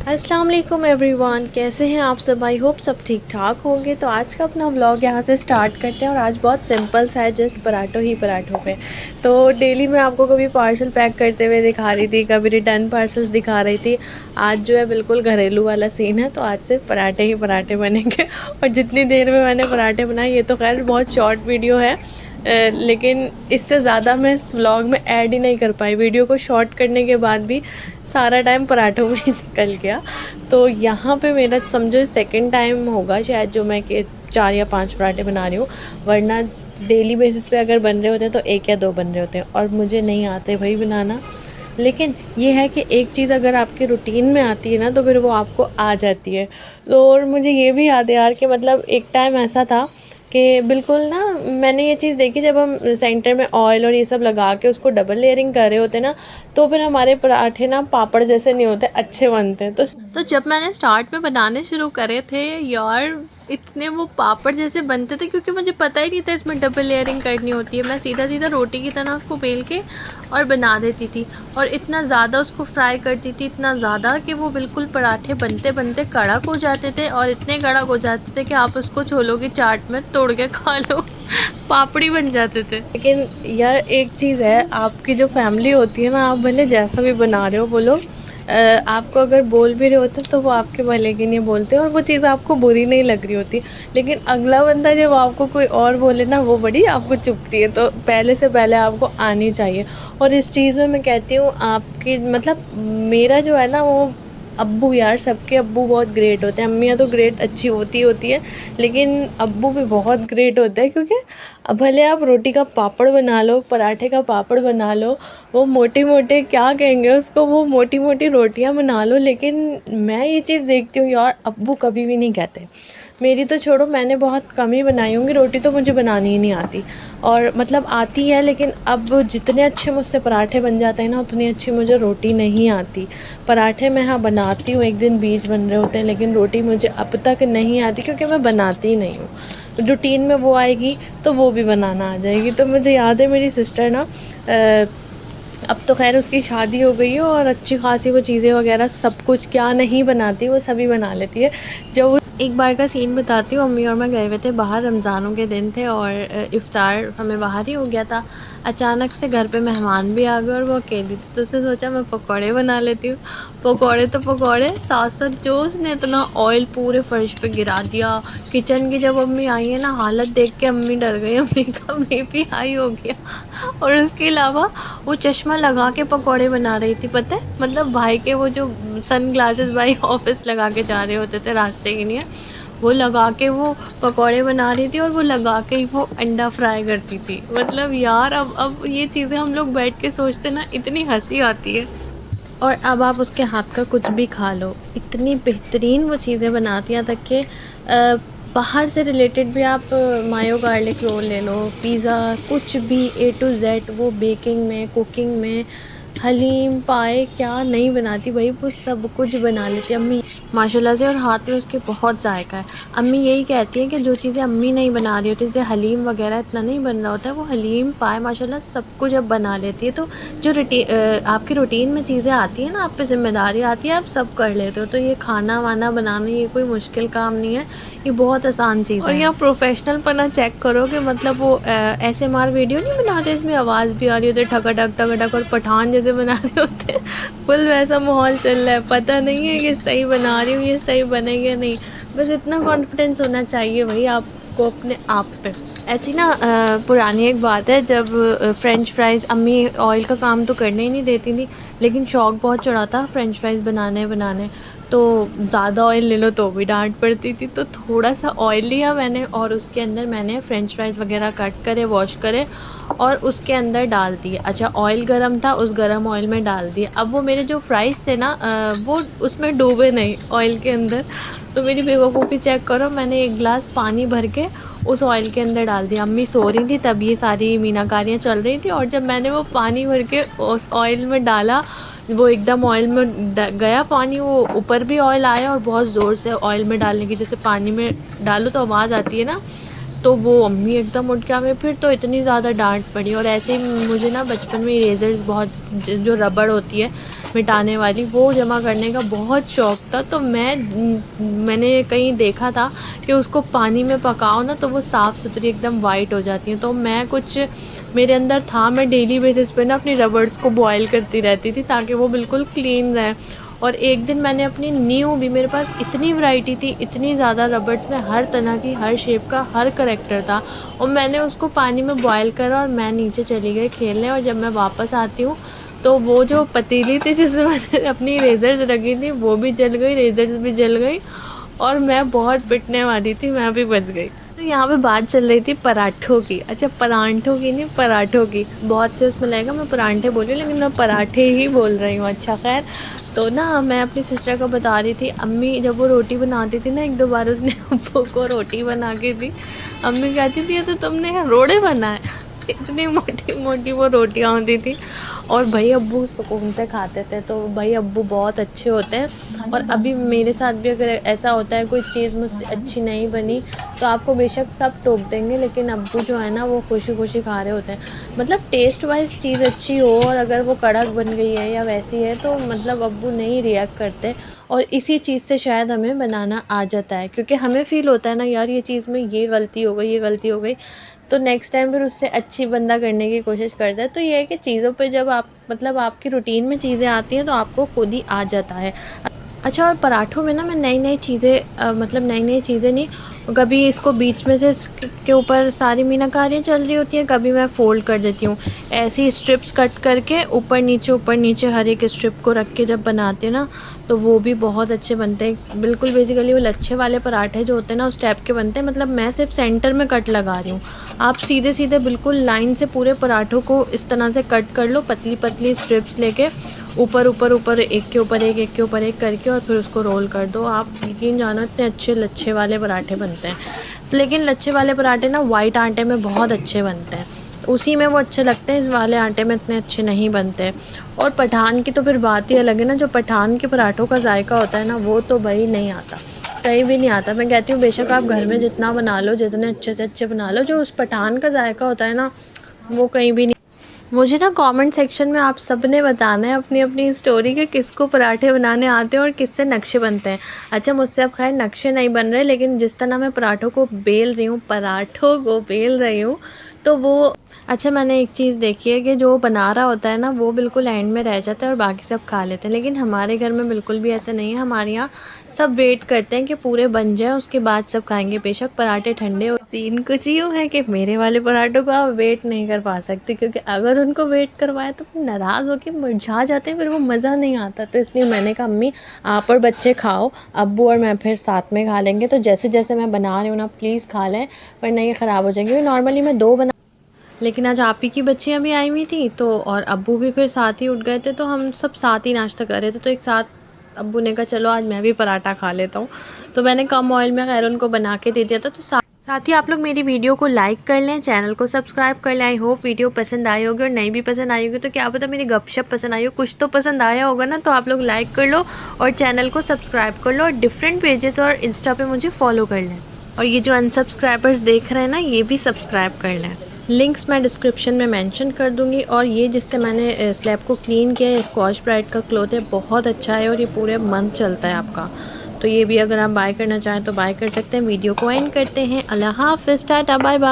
अस्सलाम वालेकुम एवरीवन, कैसे हैं आप सब। आई होप सब ठीक ठाक होंगे। तो आज का अपना व्लॉग यहाँ से स्टार्ट करते हैं और आज बहुत सिंपल सा है, जस्ट पराठों ही पराठों पे। तो डेली मैं आपको कभी पार्सल पैक करते हुए दिखा रही थी, कभी रिटर्न पार्सल्स दिखा रही थी। आज जो है बिल्कुल घरेलू वाला सीन है, तो आज से पराठे ही पराठे बनेंगे। और जितनी देर में मैंने पराठे बनाए, ये तो खैर बहुत शॉर्ट वीडियो है, लेकिन इससे ज़्यादा मैं इस व्लॉग में ऐड ही नहीं कर पाई। वीडियो को शॉर्ट करने के बाद भी सारा टाइम पराठों में ही निकल गया। तो यहाँ पे मेरा समझो सेकंड टाइम होगा शायद जो मैं कि 4 या 5 पराठे बना रही हूँ, वरना डेली बेसिस पे अगर बन रहे होते हैं तो 1 या 2 बन रहे होते हैं, और मुझे नहीं आते भाई बनाना। लेकिन ये है कि एक चीज़ अगर आपके रूटीन में आती है ना, तो फिर वो आपको आ जाती है। तो और मुझे ये भी याद है यार कि मतलब एक टाइम ऐसा था कि बिल्कुल ना, मैंने ये चीज़ देखी जब हम सेंटर में ऑयल और ये सब लगा के उसको डबल लेयरिंग कर रहे होते ना, तो फिर हमारे पराठे ना पापड़ जैसे नहीं होते, अच्छे बनते। तो जब मैंने स्टार्ट में बनाने शुरू करे थे यार, इतने वो पापड़ जैसे बनते थे, क्योंकि मुझे पता ही नहीं था इसमें डबल लेयरिंग करनी होती है। मैं सीधा सीधा रोटी की तरह उसको बेल के और बना देती थी, और इतना ज़्यादा उसको फ्राई करती थी, इतना ज़्यादा कि वो बिल्कुल पराठे बनते बनते कड़क हो जाते थे, और इतने कड़क हो जाते थे कि आप उसको छोलों की चाट में तोड़ के खा लो। पापड़ी बन जाते थे। लेकिन यार एक चीज़ है, आपकी जो फैमिली होती है ना, आप भले जैसा भी बना रहे हो बोलो, आपको अगर बोल भी रहे होते हैं तो वो आपके भले के लिए बोलते हैं, और वो चीज़ आपको बुरी नहीं लग रही होती। लेकिन अगला बंदा जब आपको कोई और बोले ना, वो बड़ी आपको चुभती है। तो पहले से पहले आपको आनी चाहिए। और इस चीज़ में मैं कहती हूँ आपकी मतलब मेरा जो है ना, वो अब्बू, यार सबके अब्बू बहुत ग्रेट होते हैं। अम्मियाँ तो ग्रेट अच्छी होती है, लेकिन अब्बू भी बहुत ग्रेट होते हैं। क्योंकि भले आप रोटी का पापड़ बना लो, पराठे का पापड़ बना लो, वो मोटे मोटे क्या कहेंगे उसको, वो मोटी मोटी रोटियां बना लो, लेकिन मैं ये चीज़ देखती हूँ यार, अब्बू कभी भी नहीं कहते। मेरी तो छोड़ो, मैंने बहुत कम ही बनाई होंगी रोटी, तो मुझे बनानी ही नहीं आती। और मतलब आती है, लेकिन अब जितने अच्छे मुझसे पराठे बन जाते हैं ना, उतनी अच्छी मुझे रोटी नहीं आती। पराठे मैं हाँ बनाती हूँ, एक दिन बीज बन रहे होते हैं, लेकिन रोटी मुझे अब तक नहीं आती, क्योंकि मैं बनाती ही नहीं हूँ। रूटीन में वो आएगी तो वो भी बनाना आ जाएगी। तो मुझे याद है मेरी सिस्टर ना, अब तो खैर उसकी शादी हो गई है, और अच्छी खासी वो चीज़ें वगैरह सब कुछ क्या नहीं बनाती, वो सभी बना लेती है। जो एक बार का सीन बताती हूँ, अम्मी और मैं गए हुए थे बाहर, रमज़ानों के दिन थे, और इफ़्तार हमें बाहर ही हो गया था। अचानक से घर पे मेहमान भी आ गए, और वो अकेली थी, तो उसने सोचा मैं पकौड़े बना लेती हूँ। पकौड़े तो पकौड़े, साथ साथ जो उसने इतना ऑयल पूरे फर्श पे गिरा दिया। किचन की जब अम्मी आई है ना, हालत देख के अम्मी डर गई, अम्मी का बीपी हाई हो गया। और उसके अलावा वो चश्मा लगा के पकौड़े बना रही थी, पता है, मतलब भाई के वो जो सन ग्लासेस भाई ऑफिस लगा के जा रहे होते थे रास्ते के लिए, वो लगा के वो पकौड़े बना रही थी, और वो लगा के ही वो अंडा फ्राई करती थी। मतलब यार, अब ये चीज़ें हम लोग बैठ के सोचते ना, इतनी हंसी आती है। और अब आप उसके हाथ का कुछ भी खा लो, इतनी बेहतरीन वो चीज़ें बनाती हैं, तक कि बाहर से रिलेटेड भी आप मायो गार्लिक रोल ले लो, पिज़्ज़ा, कुछ भी A to Z, वो बेकिंग में, कुकिंग में, हलीम पाए क्या नहीं बनाती भाई, वो सब कुछ बना लेती है अम्मी माशाल्लाह से। और हाथ में उसके बहुत जायका है। अम्मी यही कहती हैं कि जो चीज़ें अम्मी नहीं बना रही होती, जैसे हलीम वगैरह इतना नहीं बन रहा होता है, वो हलीम पाए माशाल्लाह सब कुछ अब बना लेती है। तो जो आपकी रूटीन में चीज़ें आती हैं ना, आप पे जिम्मेदारी आती है, आप सब कर लेते हो। तो ये खाना वाना बनाना ये कोई मुश्किल काम नहीं है, ये बहुत आसान चीज़ है। और यहाँ प्रोफेशनल पना चेक करो कि मतलब वो ASMR वीडियो नहीं बनाते, इसमें आवाज़ भी आ रही होती है ठकाठक ठकाठक, और पठान जैसे बना रहे होते हैं, फुल वैसा माहौल चल रहा है। पता नहीं है कि सही बना रही हूँ, ये सही बनेगा नहीं, बस इतना कॉन्फिडेंस होना चाहिए भाई आपको अपने आप पे। ऐसी ना पुरानी एक बात है, जब फ़्रेंच फ्राइज़, अम्मी ऑयल का काम तो करने ही नहीं देती थी, लेकिन शौक़ बहुत चढ़ा था फ़्रेंच फ्राइज़ बनाने। तो ज़्यादा ऑयल ले लो तो भी डांट पड़ती थी। तो थोड़ा सा ऑयल लिया मैंने, और उसके अंदर मैंने फ़्रेंच फ्राइज़ वगैरह कट करे, वॉश करे, और उसके अंदर डाल दिए। अच्छा, ऑयल गरम था, उस गरम ऑयल में डाल दिए। अब वो मेरे जो फ्राइज़ थे ना, वो उसमें डूबे नहीं ऑयल के अंदर। तो मेरी बेवकूफ़ी चेक करो, मैंने 1 गिलास पानी भर के उस ऑयल के अंदर डाल दिया। अम्मी सो रही थी तब, ये सारी मीनाकारियाँ चल रही थी, और जब मैंने वो पानी भर के उस ऑयल में डाला, वो एकदम ऑयल में गया पानी, वो ऊपर भी ऑयल आया, और बहुत ज़ोर से ऑयल में डालने की, जैसे पानी में डालो तो आवाज़ आती है ना, तो वो अम्मी एकदम उठ के आ गई। फिर तो इतनी ज़्यादा डांट पड़ी। और ऐसे ही मुझे ना बचपन में इरेज़र्स बहुत जो रबड़ होती है मिटाने वाली, वो जमा करने का बहुत शौक़ था। तो मैंने कहीं देखा था कि उसको पानी में पकाओ ना तो वो साफ़ सुथरी एकदम वाइट हो जाती हैं। तो मैं कुछ मेरे अंदर था, मैं डेली बेसिस पे ना अपनी रबड़स को बॉयल करती रहती थी ताकि वो बिल्कुल क्लीन रहे। और एक दिन मैंने अपनी न्यू भी, मेरे पास इतनी वैरायटी थी, इतनी ज़्यादा रबड़स में हर तरह की, हर शेप का, हर करैक्टर था, और मैंने उसको पानी में बॉयल करा और मैं नीचे चली गई खेलने। और जब मैं वापस आती हूँ तो वो जो पतीली थी जिसमें मैंने अपनी इरेज़र्स रखी थी वो भी जल गई, इरेज़र्स भी जल गई, और मैं बहुत पिटने वाली थी, मैं भी बच गई। तो यहाँ पे बात चल रही थी पराठों की। अच्छा, परांठों की नहीं, पराठों की। बहुत से उसमें लगेगा मैं परांठे बोली हूँ, लेकिन मैं पराठे ही बोल रही हूँ। अच्छा खैर, तो ना मैं अपनी सिस्टर को बता रही थी, अम्मी जब वो रोटी बनाती थी ना, एक दो बार उसने अब्बू को रोटी बना के दी। अम्मी कहती थी ये तो तुमने रोड़े बनाए। इतनी मोटी मोटी वो रोटियाँ होती थी। और भाई अब्बू सुकून से खाते थे। तो भाई अब्बू बहुत अच्छे होते हैं। और अभी मेरे साथ भी अगर ऐसा होता है, कोई चीज़ मुझसे अच्छी नहीं बनी, तो आपको बेशक सब टोक देंगे, लेकिन अब्बू जो है ना वो खुशी खुशी खा रहे होते हैं। मतलब टेस्ट वाइज चीज़ अच्छी हो और अगर वो कड़क बन गई है या वैसी है तो मतलब अब्बू नहीं रिएक्ट करते। और इसी चीज़ से शायद हमें बनाना आ जाता है, क्योंकि हमें फ़ील होता है ना यार ये चीज़ में ये गलती हो गई, ये गलती हो गई, तो नेक्स्ट टाइम फिर उससे अच्छी बंदा करने की कोशिश करता है। तो ये है कि चीज़ों पे जब आप मतलब आपकी रूटीन में चीज़ें आती हैं तो आपको खुद ही आ जाता है। अच्छा, और पराठों में ना मैं नई नई चीज़ें मतलब नई नई चीज़ें नहीं, कभी इसको बीच में से के ऊपर सारी मीनाकारियाँ चल रही होती हैं, कभी मैं फ़ोल्ड कर देती हूँ ऐसी स्ट्रिप्स कट करके, ऊपर नीचे हर एक स्ट्रिप को रख के जब बनाते हैं ना तो वो भी बहुत अच्छे बनते हैं। बिल्कुल बेसिकली वो लच्छे वाले पराठे जो होते हैं ना उस टाइप के बनते हैं। मतलब मैं सिर्फ सेंटर में कट लगा रही हूँ, आप सीधे सीधे बिल्कुल लाइन से पूरे पराठों को इस तरह से कट कर लो, पतली पतली स्ट्रिप्स लेके ऊपर ऊपर ऊपर एक के ऊपर एक के ऊपर एक करके, और फिर उसको रोल कर दो। आप यकीन जानो इतने अच्छे लच्छे वाले पराठे बनते हैं। लेकिन लच्छे वाले पराठे ना वाइट आटे में बहुत अच्छे बनते हैं, उसी में वो अच्छे लगते हैं, इस वाले आटे में इतने अच्छे नहीं बनते। और पठान की तो फिर बात ही अलग है ना, जो पठान के पराठों का जायका होता है ना वो तो भाई नहीं आता, कहीं भी नहीं आता। मैं कहती हूँ बेशक आप घर में जितना बना लो, जितने अच्छे से अच्छे बना लो, जो उस पठान का जायका होता है ना वो कहीं भी नहीं। मुझे ना कमेंट सेक्शन में आप सब ने बताना है अपनी अपनी स्टोरी के किसको पराठे बनाने आते हैं और किससे नक्शे बनते हैं। अच्छा, मुझसे अब खैर नक्शे नहीं बन रहे, लेकिन जिस तरह मैं पराठों को बेल रही हूँ तो वो अच्छा, मैंने एक चीज़ देखी है कि जो बना रहा होता है ना वो बिल्कुल एंड में रह जाता है और बाकी सब खा लेते हैं, लेकिन हमारे घर में बिल्कुल भी ऐसा नहीं है। हमारे यहाँ सब वेट करते हैं कि पूरे बन जाए उसके बाद सब खाएंगे, बेशक पराठे ठंडे हो। सीन कुछ यूँ है कि मेरे वाले पराठों को आप वेट नहीं कर पा सकते, क्योंकि अगर उनको वेट करवाए तो फिर नाराज़ होकर मुरझा जाते हैं, फिर वो मज़ा नहीं आता। तो इसलिए मैंने कहा अम्मी आप और बच्चे खाओ, अब्बू और मैं फिर साथ में खा लेंगे। तो जैसे जैसे मैं बना रही हूँ ना प्लीज़ खा लें, वरना ये ख़राब हो जाएंगे। नॉर्मली मैं 2 बना, लेकिन आज आप ही की बच्चियाँ भी आई हुई थी तो, और अब्बू भी फिर साथ ही उठ गए थे, तो हम सब साथ ही नाश्ता कर रहे थे। तो एक साथ अब्बू ने कहा चलो आज मैं भी पराठा खा लेता हूँ, तो मैंने कम ऑयल में खैर उनको बना के दे दिया था। तो साथ ही आप लोग मेरी वीडियो को लाइक कर लें, चैनल को सब्सक्राइब कर लें। आई होप वीडियो पसंद आई होगी, और नहीं भी पसंद आई होगी तो क्या पता मेरी गपशप पसंद आई हो, कुछ तो पसंद आया होगा ना। तो आप लोग लाइक कर लो और चैनल को सब्सक्राइब कर लो, और डिफरेंट पेजेस और इंस्टा पे मुझे फॉलो कर लें। और ये जो अनसब्सक्राइबर्स देख रहे हैं ना ये भी सब्सक्राइब कर लें। लिंक्स मैं डिस्क्रिप्शन में मेंशन कर दूंगी। और ये जिससे मैंने स्लैब को क्लीन किया है, स्कॉच ब्राइट का क्लॉथ है, बहुत अच्छा है और ये पूरे मंथ चलता है आपका। तो ये भी अगर आप बाय करना चाहें तो बाय कर सकते हैं। वीडियो को एंड करते हैं। अल्लाह हाफ़िज़, टाटा, बाय बाय।